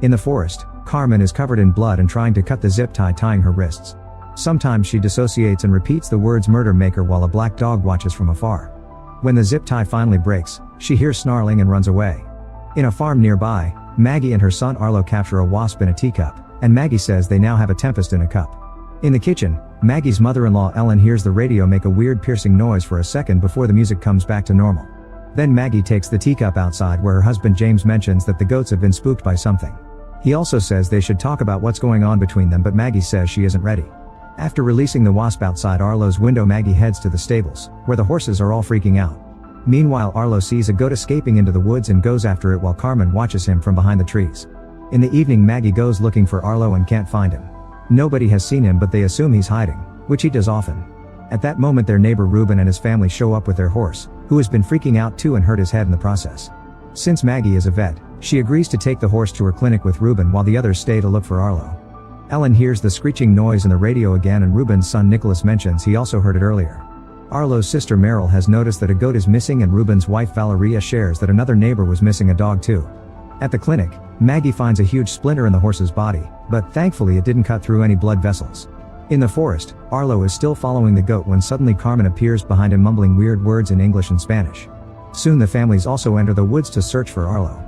In the forest, Carmen is covered in blood and trying to cut the zip tie tying her wrists. Sometimes she dissociates and repeats the words murder maker while a black dog watches from afar. When the zip tie finally breaks, she hears snarling and runs away. In a farm nearby, Maggie and her son Arlo capture a wasp in a teacup, and Maggie says they now have a tempest in a cup. In the kitchen, Maggie's mother-in-law Ellen hears the radio make a weird piercing noise for a second before the music comes back to normal. Then Maggie takes the teacup outside where her husband James mentions that the goats have been spooked by something. He also says they should talk about what's going on between them, but Maggie says she isn't ready. After releasing the wasp outside Arlo's window, Maggie heads to the stables, where the horses are all freaking out. Meanwhile, Arlo sees a goat escaping into the woods and goes after it while Carmen watches him from behind the trees. In the evening, Maggie goes looking for Arlo and can't find him. Nobody has seen him, but they assume he's hiding, which he does often. At that moment, their neighbor Ruben and his family show up with their horse, who has been freaking out too and hurt his head in the process. Since Maggie is a vet, she agrees to take the horse to her clinic with Ruben while the others stay to look for Arlo. Ellen hears the screeching noise in the radio again, and Ruben's son Nicholas mentions he also heard it earlier. Arlo's sister Meryl has noticed that a goat is missing, and Ruben's wife Valeria shares that another neighbor was missing a dog too. At the clinic, Maggie finds a huge splinter in the horse's body, but thankfully it didn't cut through any blood vessels. In the forest, Arlo is still following the goat when suddenly Carmen appears behind him mumbling weird words in English and Spanish. Soon the families also enter the woods to search for Arlo.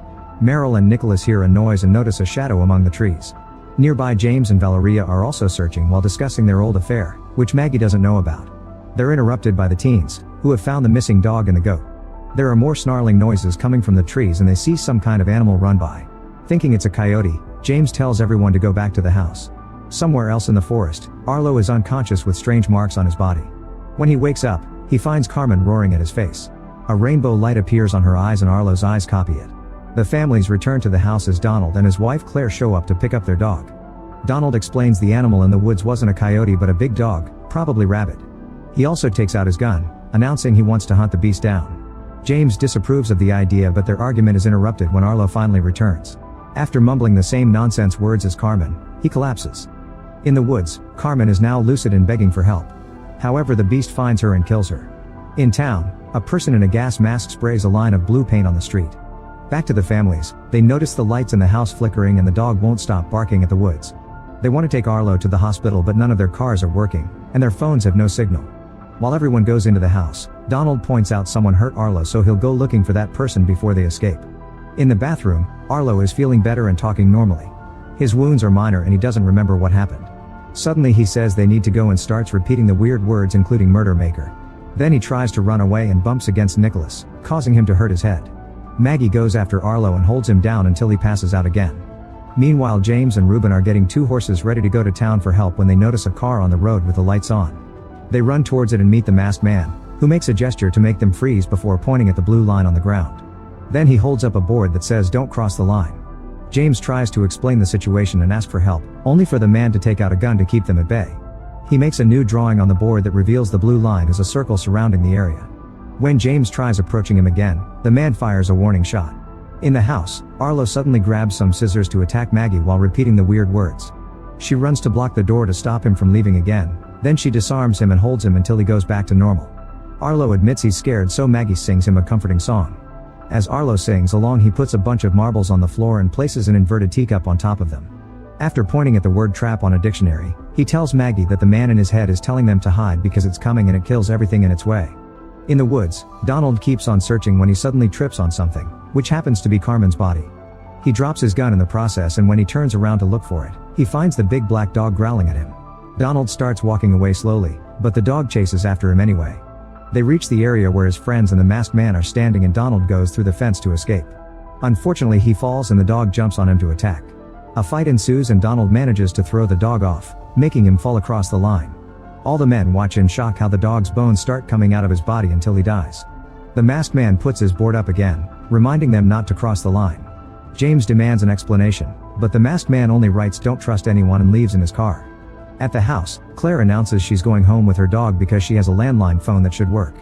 Meryl and Nicholas hear a noise and notice a shadow among the trees. Nearby, James and Valeria are also searching while discussing their old affair, which Maggie doesn't know about. They're interrupted by the teens, who have found the missing dog and the goat. There are more snarling noises coming from the trees and they see some kind of animal run by. Thinking it's a coyote, James tells everyone to go back to the house. Somewhere else in the forest, Arlo is unconscious with strange marks on his body. When he wakes up, he finds Carmen roaring at his face. A rainbow light appears on her eyes and Arlo's eyes copy it. The families return to the house as Donald and his wife Claire show up to pick up their dog. Donald explains the animal in the woods wasn't a coyote but a big dog, probably rabid. He also takes out his gun, announcing he wants to hunt the beast down. James disapproves of the idea, but their argument is interrupted when Arlo finally returns. After mumbling the same nonsense words as Carmen, he collapses. In the woods, Carmen is now lucid and begging for help. However, the beast finds her and kills her. In town, a person in a gas mask sprays a line of blue paint on the street. Back to the families, they notice the lights in the house flickering and the dog won't stop barking at the woods. They want to take Arlo to the hospital, but none of their cars are working, and their phones have no signal. While everyone goes into the house, Donald points out someone hurt Arlo, so he'll go looking for that person before they escape. In the bathroom, Arlo is feeling better and talking normally. His wounds are minor and he doesn't remember what happened. Suddenly he says they need to go and starts repeating the weird words including murder maker. Then he tries to run away and bumps against Nicholas, causing him to hurt his head. Maggie goes after Arlo and holds him down until he passes out again. Meanwhile, James and Ruben are getting two horses ready to go to town for help when they notice a car on the road with the lights on. They run towards it and meet the masked man, who makes a gesture to make them freeze before pointing at the blue line on the ground. Then he holds up a board that says "Don't cross the line." James tries to explain the situation and ask for help, only for the man to take out a gun to keep them at bay. He makes a new drawing on the board that reveals the blue line as a circle surrounding the area. When James tries approaching him again, the man fires a warning shot. In the house, Arlo suddenly grabs some scissors to attack Maggie while repeating the weird words. She runs to block the door to stop him from leaving again, then she disarms him and holds him until he goes back to normal. Arlo admits he's scared, so Maggie sings him a comforting song. As Arlo sings along, he puts a bunch of marbles on the floor and places an inverted teacup on top of them. After pointing at the word trap on a dictionary, he tells Maggie that the man in his head is telling them to hide because it's coming and it kills everything in its way. In the woods, Donald keeps on searching when he suddenly trips on something, which happens to be Carmen's body. He drops his gun in the process, and when he turns around to look for it, he finds the big black dog growling at him. Donald starts walking away slowly, but the dog chases after him anyway. They reach the area where his friends and the masked man are standing, and Donald goes through the fence to escape. Unfortunately, he falls and the dog jumps on him to attack. A fight ensues and Donald manages to throw the dog off, making him fall across the line. All the men watch in shock how the dog's bones start coming out of his body until he dies. The masked man puts his board up again, reminding them not to cross the line. James demands an explanation, but the masked man only writes "Don't trust anyone" and leaves in his car. At the house, Claire announces she's going home with her dog because she has a landline phone that should work.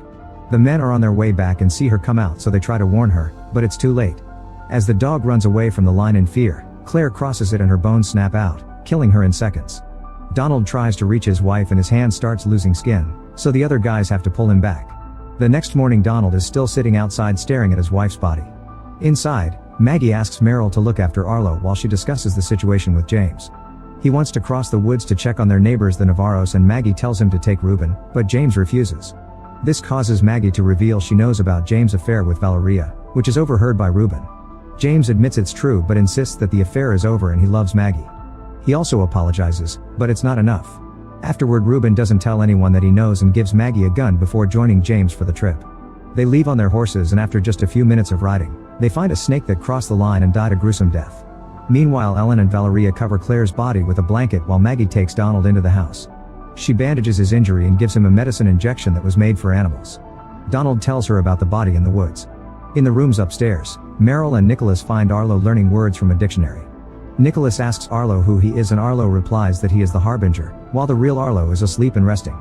The men are on their way back and see her come out, so they try to warn her, but it's too late. As the dog runs away from the line in fear, Claire crosses it and her bones snap out, killing her in seconds. Donald tries to reach his wife and his hand starts losing skin, so the other guys have to pull him back. The next morning, Donald is still sitting outside staring at his wife's body. Inside, Maggie asks Meryl to look after Arlo while she discusses the situation with James. He wants to cross the woods to check on their neighbors the Navarros, and Maggie tells him to take Ruben, but James refuses. This causes Maggie to reveal she knows about James' affair with Valeria, which is overheard by Ruben. James admits it's true but insists that the affair is over and he loves Maggie. He also apologizes, but it's not enough. Afterward, Ruben doesn't tell anyone that he knows and gives Maggie a gun before joining James for the trip. They leave on their horses, and after just a few minutes of riding, they find a snake that crossed the line and died a gruesome death. Meanwhile, Ellen and Valeria cover Claire's body with a blanket while Maggie takes Donald into the house. She bandages his injury and gives him a medicine injection that was made for animals. Donald tells her about the body in the woods. In the rooms upstairs, Meryl and Nicholas find Arlo learning words from a dictionary. Nicholas asks Arlo who he is, and Arlo replies that he is the Harbinger, while the real Arlo is asleep and resting.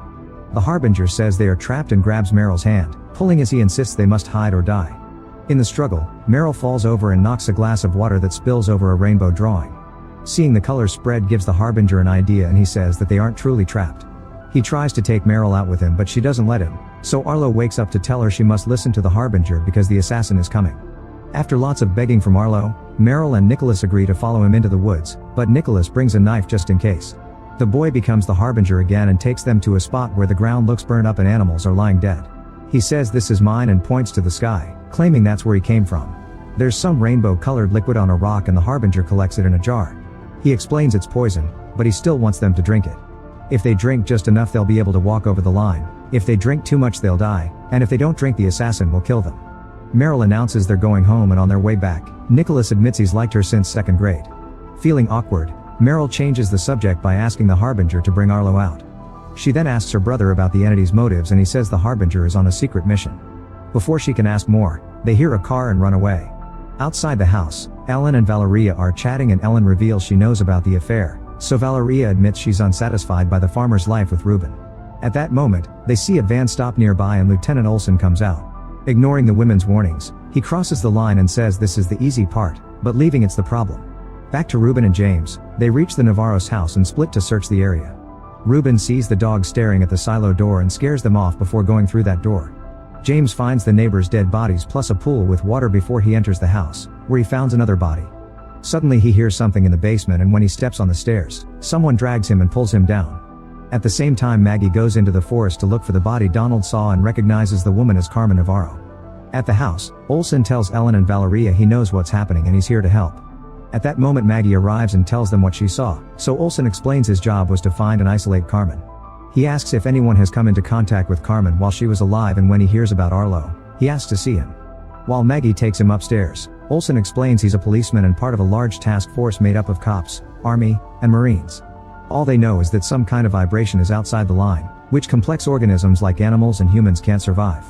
The Harbinger says they are trapped and grabs Meryl's hand, pulling as he insists they must hide or die. In the struggle, Meryl falls over and knocks a glass of water that spills over a rainbow drawing. Seeing the colors spread gives the Harbinger an idea, and he says that they aren't truly trapped. He tries to take Meryl out with him, but she doesn't let him, so Arlo wakes up to tell her she must listen to the Harbinger because the assassin is coming. After lots of begging from Arlo, Meryl and Nicholas agree to follow him into the woods, but Nicholas brings a knife just in case. The boy becomes the Harbinger again and takes them to a spot where the ground looks burned up and animals are lying dead. He says this is mine and points to the sky, claiming that's where he came from. There's some rainbow-colored liquid on a rock and the Harbinger collects it in a jar. He explains it's poison, but he still wants them to drink it. If they drink just enough, they'll be able to walk over the line. If they drink too much, they'll die, and if they don't drink, the assassin will kill them. Meryl announces they're going home, and on their way back, Nicholas admits he's liked her since 2nd grade. Feeling awkward, Meryl changes the subject by asking the Harbinger to bring Arlo out. She then asks her brother about the entity's motives, and he says the Harbinger is on a secret mission. Before she can ask more, they hear a car and run away. Outside the house, Ellen and Valeria are chatting, and Ellen reveals she knows about the affair, so Valeria admits she's unsatisfied by the farmer's life with Ruben. At that moment, they see a van stop nearby and Lieutenant Olsen comes out. Ignoring the women's warnings, he crosses the line and says this is the easy part, but leaving it's the problem. Back to Ruben and James, they reach the Navarros' house and split to search the area. Ruben sees the dog staring at the silo door and scares them off before going through that door. James finds the neighbors' dead bodies plus a pool with water before he enters the house, where he finds another body. Suddenly he hears something in the basement, and when he steps on the stairs, someone drags him and pulls him down. At the same time, Maggie goes into the forest to look for the body Donald saw and recognizes the woman as Carmen Navarro. At the house, Olsen tells Ellen and Valeria he knows what's happening and he's here to help. At that moment, Maggie arrives and tells them what she saw, so Olsen explains his job was to find and isolate Carmen. He asks if anyone has come into contact with Carmen while she was alive, and when he hears about Arlo, he asks to see him. While Maggie takes him upstairs, Olsen explains he's a policeman and part of a large task force made up of cops, army, and marines. All they know is that some kind of vibration is outside the line, which complex organisms like animals and humans can't survive.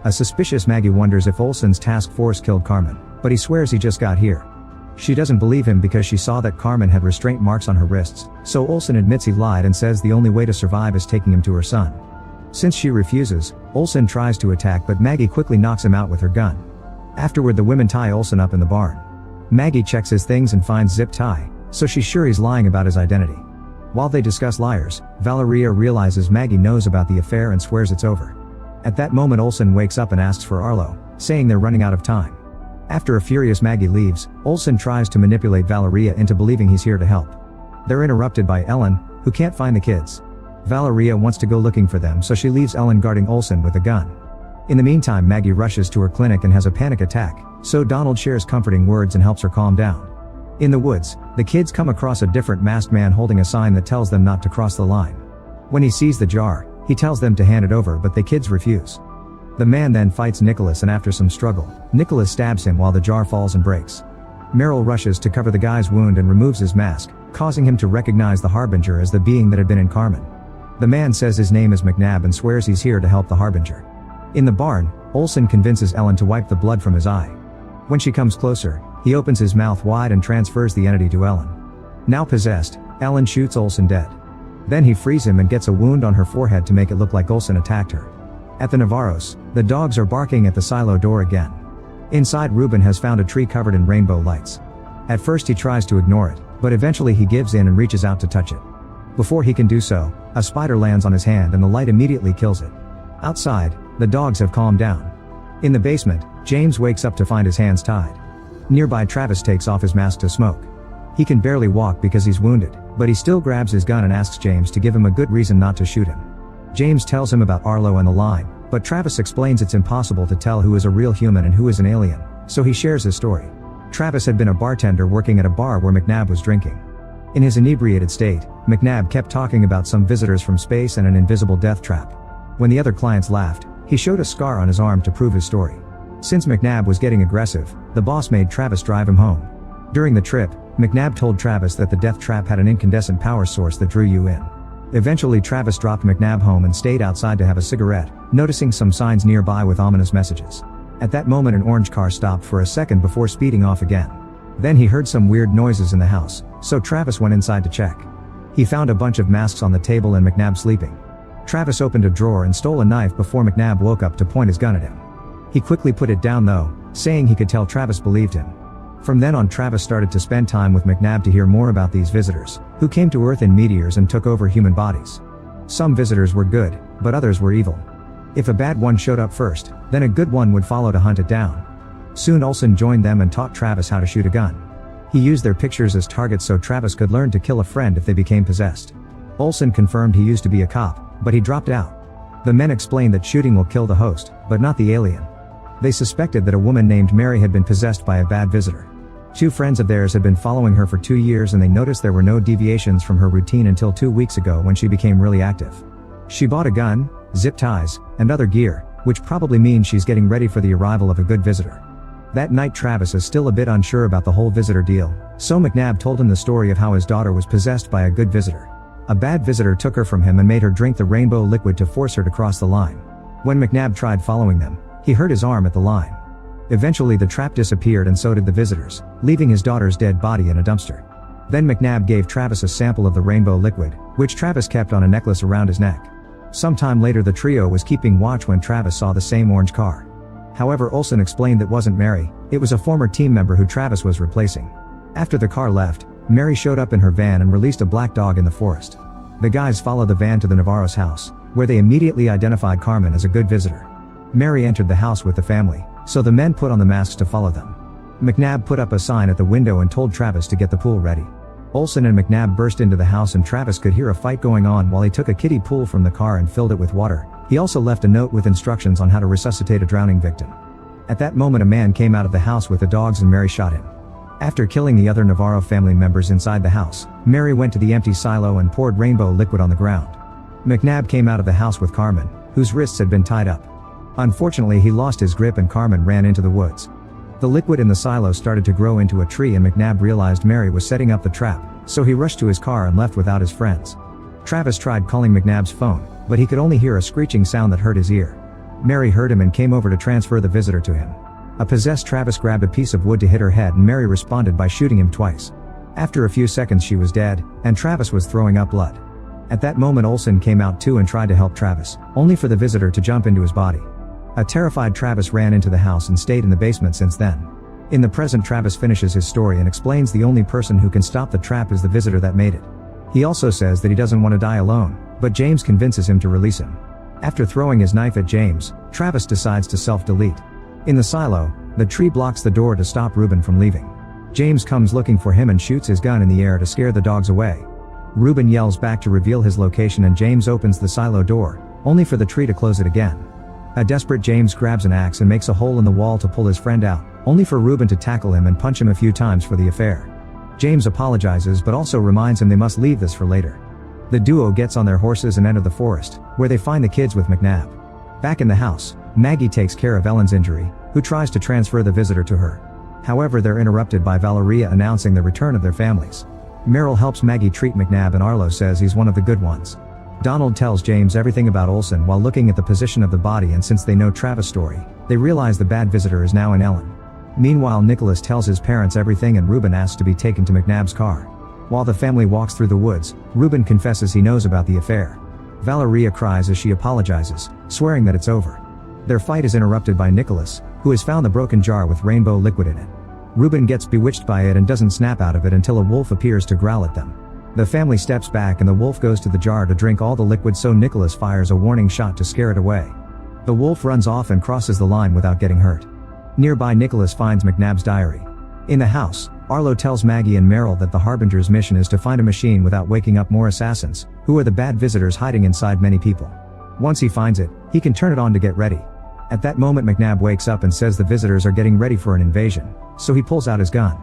A suspicious Maggie wonders if Olsen's task force killed Carmen, but he swears he just got here. She doesn't believe him because she saw that Carmen had restraint marks on her wrists, so Olsen admits he lied and says the only way to survive is taking him to her son. Since she refuses, Olsen tries to attack, but Maggie quickly knocks him out with her gun. Afterward, the women tie Olsen up in the barn. Maggie checks his things and finds zip tie, so she's sure he's lying about his identity. While they discuss liars, Valeria realizes Maggie knows about the affair and swears it's over. At that moment, Olsen wakes up and asks for Arlo, saying they're running out of time. After a furious Maggie leaves, Olsen tries to manipulate Valeria into believing he's here to help. They're interrupted by Ellen, who can't find the kids. Valeria wants to go looking for them, so she leaves Ellen guarding Olsen with a gun. In the meantime, Maggie rushes to her clinic and has a panic attack, so Donald shares comforting words and helps her calm down. In the woods, the kids come across a different masked man holding a sign that tells them not to cross the line. When he sees the jar, he tells them to hand it over, but the kids refuse. The man then fights Nicholas, and after some struggle, Nicholas stabs him while the jar falls and breaks. Meryl rushes to cover the guy's wound and removes his mask, causing him to recognize the Harbinger as the being that had been in Carmen. The man says his name is McNabb and swears he's here to help the Harbinger. In the barn, Olsen convinces Ellen to wipe the blood from his eye. When she comes closer, he opens his mouth wide and transfers the entity to Ellen. Now possessed, Ellen shoots Olsen dead. Then he frees him and gets a wound on her forehead to make it look like Olsen attacked her. At the Navarros, the dogs are barking at the silo door again. Inside, Ruben has found a tree covered in rainbow lights. At first he tries to ignore it, but eventually he gives in and reaches out to touch it. Before he can do so, a spider lands on his hand and the light immediately kills it. Outside, the dogs have calmed down. In the basement, James wakes up to find his hands tied. Nearby, Travis takes off his mask to smoke. He can barely walk because he's wounded, but he still grabs his gun and asks James to give him a good reason not to shoot him. James tells him about Arlo and the line, but Travis explains it's impossible to tell who is a real human and who is an alien, so he shares his story. Travis had been a bartender working at a bar where McNabb was drinking. In his inebriated state, McNabb kept talking about some visitors from space and an invisible death trap. When the other clients laughed, he showed a scar on his arm to prove his story. Since McNabb was getting aggressive, the boss made Travis drive him home. During the trip, McNabb told Travis that the death trap had an incandescent power source that drew you in. Eventually, Travis dropped McNabb home and stayed outside to have a cigarette, noticing some signs nearby with ominous messages. At that moment, an orange car stopped for a second before speeding off again. Then he heard some weird noises in the house, so Travis went inside to check. He found a bunch of masks on the table and McNabb sleeping. Travis opened a drawer and stole a knife before McNabb woke up to point his gun at him. He quickly put it down though, saying he could tell Travis believed him. From then on, Travis started to spend time with McNabb to hear more about these visitors, who came to Earth in meteors and took over human bodies. Some visitors were good, but others were evil. If a bad one showed up first, then a good one would follow to hunt it down. Soon Olsen joined them and taught Travis how to shoot a gun. He used their pictures as targets so Travis could learn to kill a friend if they became possessed. Olsen confirmed he used to be a cop, but he dropped out. The men explained that shooting will kill the host, but not the alien. They suspected that a woman named Mary had been possessed by a bad visitor. Two friends of theirs had been following her for 2 years and they noticed there were no deviations from her routine until 2 weeks ago when she became really active. She bought a gun, zip ties, and other gear, which probably means she's getting ready for the arrival of a good visitor. That night, Travis is still a bit unsure about the whole visitor deal, so McNabb told him the story of how his daughter was possessed by a good visitor. A bad visitor took her from him and made her drink the rainbow liquid to force her to cross the line. When McNabb tried following them, he hurt his arm at the line. Eventually the trap disappeared and so did the visitors, leaving his daughter's dead body in a dumpster. Then McNabb gave Travis a sample of the rainbow liquid, which Travis kept on a necklace around his neck. Sometime later the trio was keeping watch when Travis saw the same orange car. However, Olsen explained that wasn't Mary, it was a former team member who Travis was replacing. After the car left, Mary showed up in her van and released a black dog in the forest. The guys followed the van to the Navarro's house, where they immediately identified Carmen as a good visitor. Mary entered the house with the family, so the men put on the masks to follow them. McNabb put up a sign at the window and told Travis to get the pool ready. Olsen and McNabb burst into the house and Travis could hear a fight going on while he took a kiddie pool from the car and filled it with water. He also left a note with instructions on how to resuscitate a drowning victim. At that moment, a man came out of the house with the dogs and Mary shot him. After killing the other Navarro family members inside the house, Mary went to the empty silo and poured rainbow liquid on the ground. McNabb came out of the house with Carmen, whose wrists had been tied up. Unfortunately, he lost his grip and Carmen ran into the woods. The liquid in the silo started to grow into a tree and McNabb realized Mary was setting up the trap, so he rushed to his car and left without his friends. Travis tried calling McNabb's phone, but he could only hear a screeching sound that hurt his ear. Mary heard him and came over to transfer the visitor to him. A possessed Travis grabbed a piece of wood to hit her head and Mary responded by shooting him twice. After a few seconds she was dead, and Travis was throwing up blood. At that moment Olsen came out too and tried to help Travis, only for the visitor to jump into his body. A terrified Travis ran into the house and stayed in the basement since then. In the present, Travis finishes his story and explains the only person who can stop the trap is the visitor that made it. He also says that he doesn't want to die alone, but James convinces him to release him. After throwing his knife at James, Travis decides to self-delete. In the silo, the tree blocks the door to stop Ruben from leaving. James comes looking for him and shoots his gun in the air to scare the dogs away. Ruben yells back to reveal his location and James opens the silo door, only for the tree to close it again. A desperate James grabs an axe and makes a hole in the wall to pull his friend out, only for Ruben to tackle him and punch him a few times for the affair. James apologizes but also reminds him they must leave this for later. The duo gets on their horses and enter the forest, where they find the kids with McNabb. Back in the house, Maggie takes care of Ellen's injury, who tries to transfer the visitor to her. However, they're interrupted by Valeria announcing the return of their families. Meryl helps Maggie treat McNabb and Arlo says he's one of the good ones. Donald tells James everything about Olsen while looking at the position of the body, and since they know Travis' story, they realize the bad visitor is now in Ellen. Meanwhile, Nicholas tells his parents everything and Ruben asks to be taken to McNabb's car. While the family walks through the woods, Ruben confesses he knows about the affair. Valeria cries as she apologizes, swearing that it's over. Their fight is interrupted by Nicholas, who has found the broken jar with rainbow liquid in it. Ruben gets bewitched by it and doesn't snap out of it until a wolf appears to growl at them. The family steps back and the wolf goes to the jar to drink all the liquid, so Nicholas fires a warning shot to scare it away. The wolf runs off and crosses the line without getting hurt. Nearby, Nicholas finds McNabb's diary. In the house, Arlo tells Maggie and Meryl that the Harbinger's mission is to find a machine without waking up more assassins, who are the bad visitors hiding inside many people. Once he finds it, he can turn it on to get ready. At that moment McNabb wakes up and says the visitors are getting ready for an invasion, so he pulls out his gun.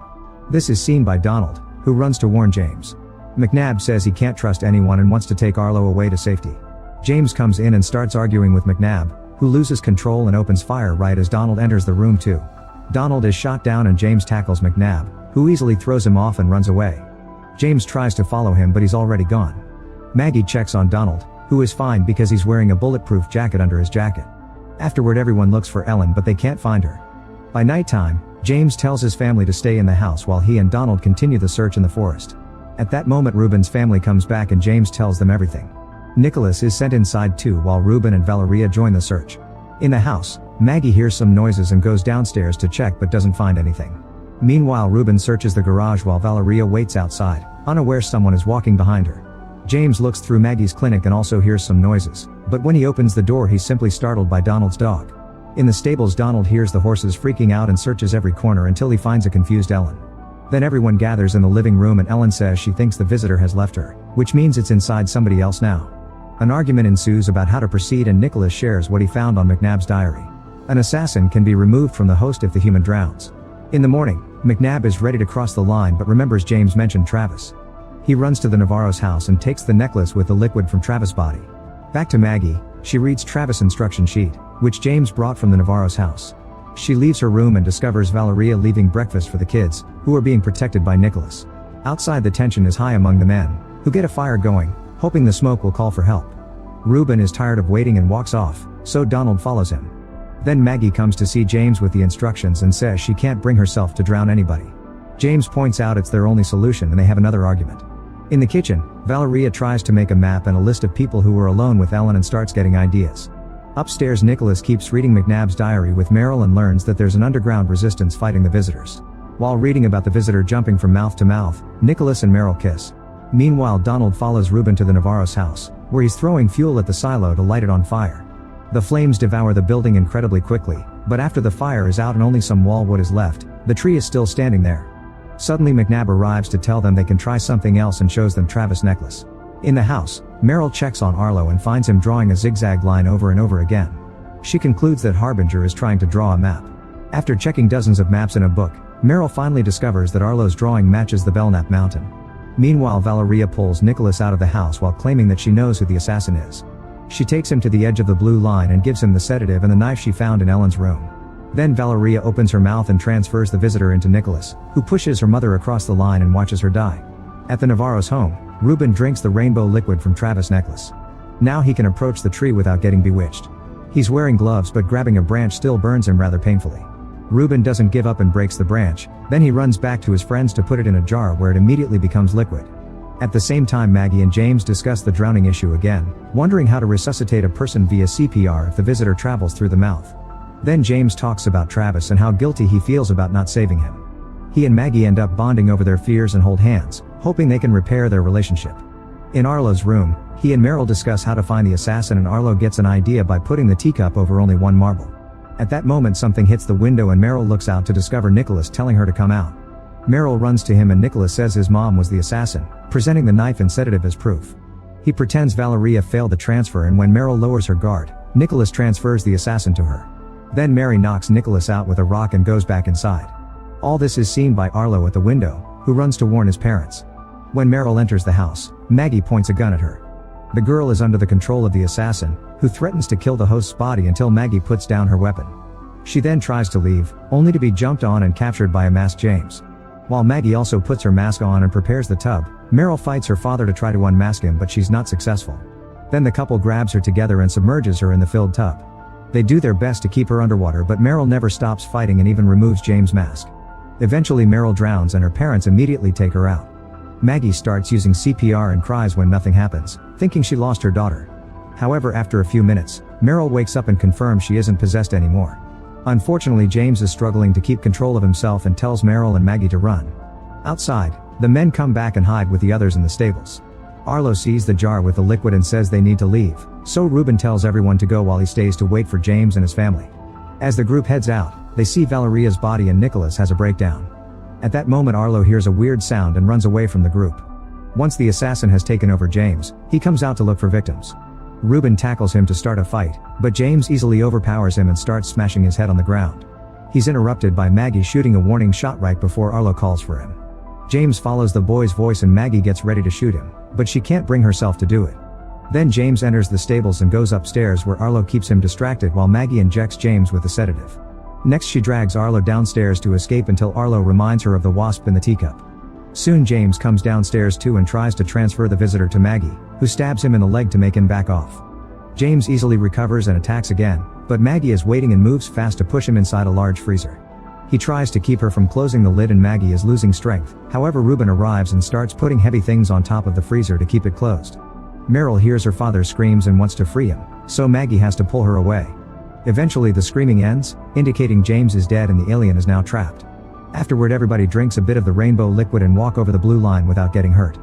This is seen by Donald, who runs to warn James. McNabb says he can't trust anyone and wants to take Arlo away to safety. James comes in and starts arguing with McNabb, who loses control and opens fire right as Donald enters the room too. Donald is shot down and James tackles McNabb, who easily throws him off and runs away. James tries to follow him but he's already gone. Maggie checks on Donald, who is fine because he's wearing a bulletproof jacket under his jacket. Afterward everyone looks for Ellen but they can't find her. By nighttime, James tells his family to stay in the house while he and Donald continue the search in the forest. At that moment Ruben's family comes back and James tells them everything. Nicholas is sent inside too while Ruben and Valeria join the search. In the house, Maggie hears some noises and goes downstairs to check but doesn't find anything. Meanwhile Ruben searches the garage while Valeria waits outside, unaware someone is walking behind her. James looks through Maggie's clinic and also hears some noises, but when he opens the door he's simply startled by Donald's dog. In the stables Donald hears the horses freaking out and searches every corner until he finds a confused Ellen. Then everyone gathers in the living room and Ellen says she thinks the visitor has left her, which means it's inside somebody else now. An argument ensues about how to proceed and Nicholas shares what he found on McNabb's diary. An assassin can be removed from the host if the human drowns. In the morning, McNabb is ready to cross the line but remembers James mentioned Travis. He runs to the Navarro's house and takes the necklace with the liquid from Travis' body. Back to Maggie, she reads Travis' instruction sheet, which James brought from the Navarro's house. She leaves her room and discovers Valeria leaving breakfast for the kids, who are being protected by Nicholas. Outside the tension is high among the men, who get a fire going, hoping the smoke will call for help. Ruben is tired of waiting and walks off, so Donald follows him. Then Maggie comes to see James with the instructions and says she can't bring herself to drown anybody. James points out it's their only solution and they have another argument. In the kitchen, Valeria tries to make a map and a list of people who are alone with Ellen and starts getting ideas. Upstairs Nicholas keeps reading McNabb's diary with Meryl and learns that there's an underground resistance fighting the visitors. While reading about the visitor jumping from mouth to mouth, Nicholas and Meryl kiss. Meanwhile Donald follows Ruben to the Navarro's house, where he's throwing fuel at the silo to light it on fire. The flames devour the building incredibly quickly, but after the fire is out and only some wall wood is left, the tree is still standing there. Suddenly McNabb arrives to tell them they can try something else and shows them Travis' necklace. In the house, Meryl checks on Arlo and finds him drawing a zigzag line over and over again. She concludes that Harbinger is trying to draw a map. After checking dozens of maps in a book, Meryl finally discovers that Arlo's drawing matches the Belknap mountain. Meanwhile Valeria pulls Nicholas out of the house while claiming that she knows who the assassin is. She takes him to the edge of the blue line and gives him the sedative and the knife she found in Ellen's room. Then Valeria opens her mouth and transfers the visitor into Nicholas, who pushes her mother across the line and watches her die. At the Navarro's home, Ruben drinks the rainbow liquid from Travis' necklace. Now he can approach the tree without getting bewitched. He's wearing gloves but grabbing a branch still burns him rather painfully. Ruben doesn't give up and breaks the branch, then he runs back to his friends to put it in a jar where it immediately becomes liquid. At the same time Maggie and James discuss the drowning issue again, wondering how to resuscitate a person via CPR if the visitor travels through the mouth. Then James talks about Travis and how guilty he feels about not saving him. He and Maggie end up bonding over their fears and hold hands, hoping they can repair their relationship. In Arlo's room, he and Meryl discuss how to find the assassin and Arlo gets an idea by putting the teacup over only one marble. At that moment something hits the window and Meryl looks out to discover Nicholas telling her to come out. Meryl runs to him and Nicholas says his mom was the assassin, presenting the knife and sedative as proof. He pretends Valeria failed the transfer and when Meryl lowers her guard, Nicholas transfers the assassin to her. Then Mary knocks Nicholas out with a rock and goes back inside. All this is seen by Arlo at the window, who runs to warn his parents. When Meryl enters the house, Maggie points a gun at her. The girl is under the control of the assassin, who threatens to kill the host's body until Maggie puts down her weapon. She then tries to leave, only to be jumped on and captured by a masked James. While Maggie also puts her mask on and prepares the tub, Meryl fights her father to try to unmask him but she's not successful. Then the couple grabs her together and submerges her in the filled tub. They do their best to keep her underwater but Meryl never stops fighting and even removes James' mask. Eventually Meryl drowns and her parents immediately take her out. Maggie starts using CPR and cries when nothing happens, thinking she lost her daughter. However, after a few minutes, Meryl wakes up and confirms she isn't possessed anymore. Unfortunately, James is struggling to keep control of himself and tells Meryl and Maggie to run. Outside, the men come back and hide with the others in the stables. Arlo sees the jar with the liquid and says they need to leave, so Ruben tells everyone to go while he stays to wait for James and his family. As the group heads out, they see Valeria's body and Nicholas has a breakdown. At that moment Arlo hears a weird sound and runs away from the group. Once the assassin has taken over James, he comes out to look for victims. Ruben tackles him to start a fight, but James easily overpowers him and starts smashing his head on the ground. He's interrupted by Maggie shooting a warning shot right before Arlo calls for him. James follows the boy's voice and Maggie gets ready to shoot him, but she can't bring herself to do it. Then James enters the stables and goes upstairs where Arlo keeps him distracted while Maggie injects James with a sedative. Next she drags Arlo downstairs to escape until Arlo reminds her of the wasp in the teacup. Soon James comes downstairs too and tries to transfer the visitor to Maggie, who stabs him in the leg to make him back off. James easily recovers and attacks again, but Maggie is waiting and moves fast to push him inside a large freezer. He tries to keep her from closing the lid and Maggie is losing strength, however Ruben arrives and starts putting heavy things on top of the freezer to keep it closed. Meryl hears her father's screams and wants to free him, so Maggie has to pull her away. Eventually the screaming ends, indicating James is dead and the alien is now trapped. Afterward everybody drinks a bit of the rainbow liquid and walk over the blue line without getting hurt.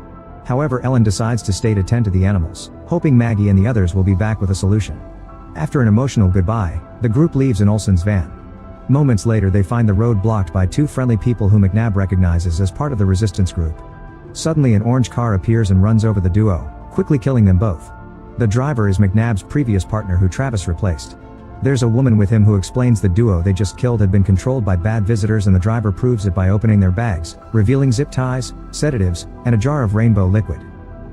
However Ellen decides to stay to tend to the animals, hoping Maggie and the others will be back with a solution. After an emotional goodbye, the group leaves in Olsen's van. Moments later they find the road blocked by two friendly people who McNabb recognizes as part of the resistance group. Suddenly an orange car appears and runs over the duo, quickly killing them both. The driver is McNabb's previous partner who Travis replaced. There's a woman with him who explains the duo they just killed had been controlled by bad visitors and the driver proves it by opening their bags, revealing zip ties, sedatives, and a jar of rainbow liquid.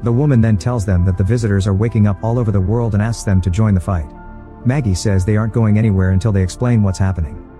The woman then tells them that the visitors are waking up all over the world and asks them to join the fight. Maggie says they aren't going anywhere until they explain what's happening.